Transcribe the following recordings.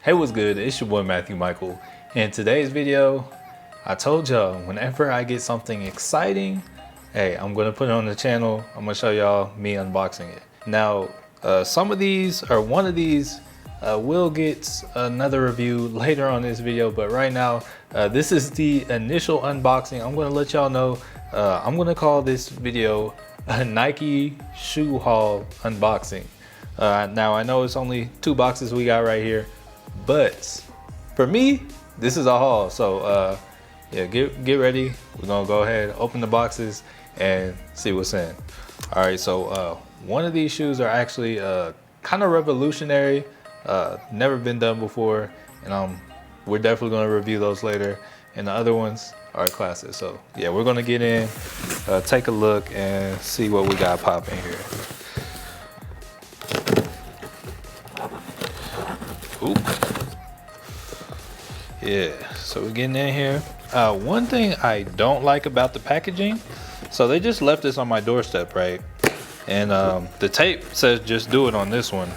Hey, what's good? It's your boy Matthew Michael. In today's video, I told y'all whenever I get something exciting, hey, I'm gonna put it on the channel. I'm gonna show y'all me unboxing it. Now, some of these or one of these will get another review later on this video, but right now, this is the initial unboxing. I'm gonna let y'all know. I'm gonna call this video a Nike shoe haul unboxing. Now I know it's only 2 boxes we got right here, but for me, this is a haul. So yeah, get ready. We're gonna go ahead, open the boxes and see what's in. All right, so one of these shoes are actually kind of revolutionary, never been done before, and we're definitely gonna review those later. And the other ones are classics. So yeah, we're gonna get in, take a look and see what we got popping here. Oop. Yeah, so we're getting in here. One thing I don't like about the packaging, so they just left this on my doorstep, right? And the tape says just do it on this one.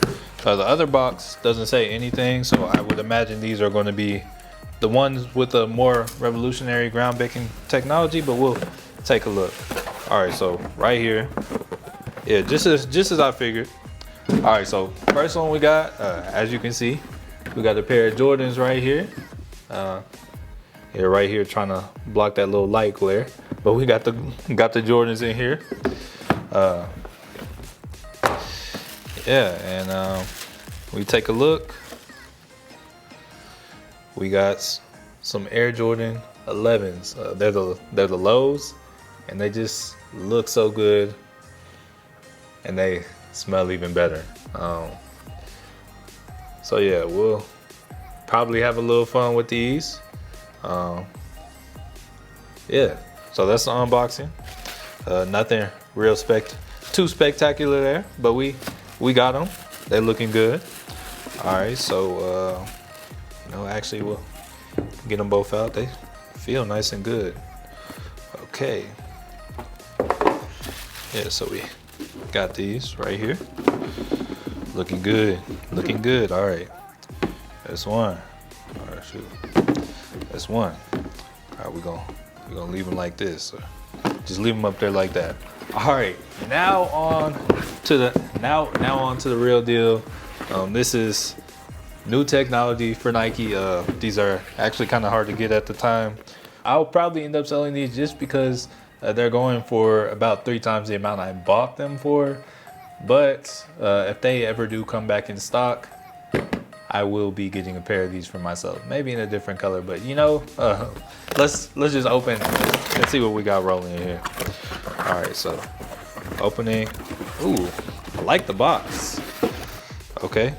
The other box doesn't say anything, so I would imagine these are going to be the ones with a more revolutionary groundbreaking technology, but we'll take a look. All right, so right here, yeah, just as I figured. All right, so first one we got, as you can see, we got a pair of Jordans right here. Yeah, right here trying to block that little light glare, but we got the Jordans in here. Yeah, and we take a look. We got some Air Jordan 11s. They're the lows, and they just look so good, and they smell even better. So yeah, we'll probably have a little fun with these. Yeah, so that's the unboxing. Nothing real too spectacular there, but we got them. They're looking good. All right, so actually we'll get them both out. They feel nice and good. Okay. Yeah, so we got these right here. Looking good. Looking good. All right. That's one. All right, shoot. That's one. All right, we're gonna leave them like this. So just leave them up there like that. All right. Now on to the real deal. This is new technology for Nike. These are actually kind of hard to get at the time. I'll probably end up selling these just because they're going for about 3 times the amount I bought them for. But if they ever do come back in stock, I will be getting a pair of these for myself. Maybe in a different color, but let's just open. Let's see what we got rolling in here. All right, so opening. Ooh, I like the box. Okay,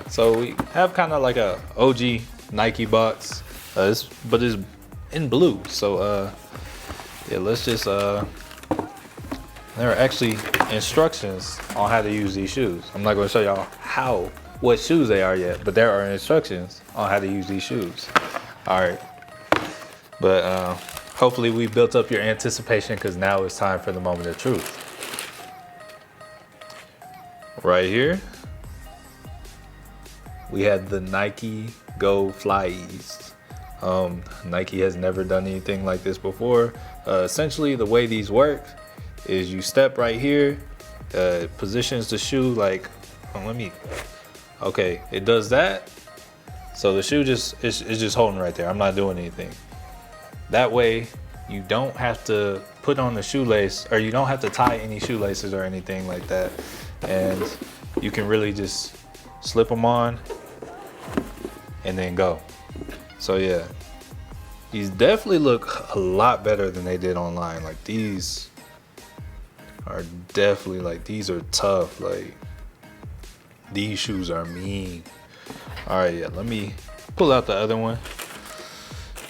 so we have kind of like a OG Nike box, but it's in blue. So yeah, let's just there are actually instructions on how to use these shoes. I'm not going to show y'all what shoes they are yet, but there are instructions on how to use these shoes. All right, but hopefully we built up your anticipation, because now it's time for the moment of truth. Right here, we have the Nike Go Flyease. Nike has never done anything like this before. Essentially, the way these work is you step right here, positions the shoe like, okay, it does that. So the shoe is just holding right there. I'm not doing anything. That way, you don't have to put on the shoelace, or you don't have to tie any shoelaces or anything like that. And you can really just slip them on and then go. So yeah, these definitely look a lot better than they did online. Like, these are definitely, like, these are tough. Like, these shoes are mean. All right, yeah, let me pull out the other one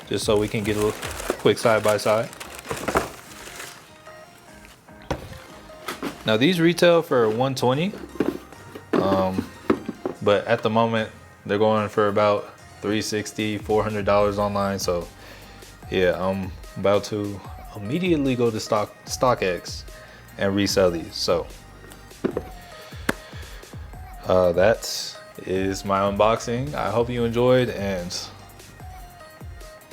just so we can get a little quick side by side. Now these retail for $120, but at the moment they're going for about $360, $400 online. So yeah, I'm about to immediately go to StockX and resell these. So that's is my unboxing. I hope you enjoyed and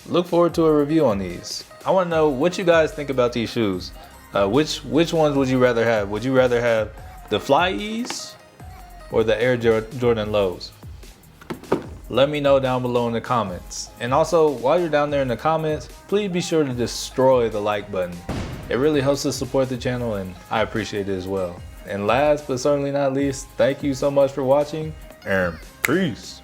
look forward to a review on these. I want to know what you guys think about these shoes. Which ones would you rather have? Would you rather have the Flyease or the Air Jordan Lows? Let me know down below in the comments. And also, while you're down there in the comments, please be sure to destroy the like button. It really helps us support the channel and I appreciate it as well. And last but certainly not least, thank you so much for watching and peace.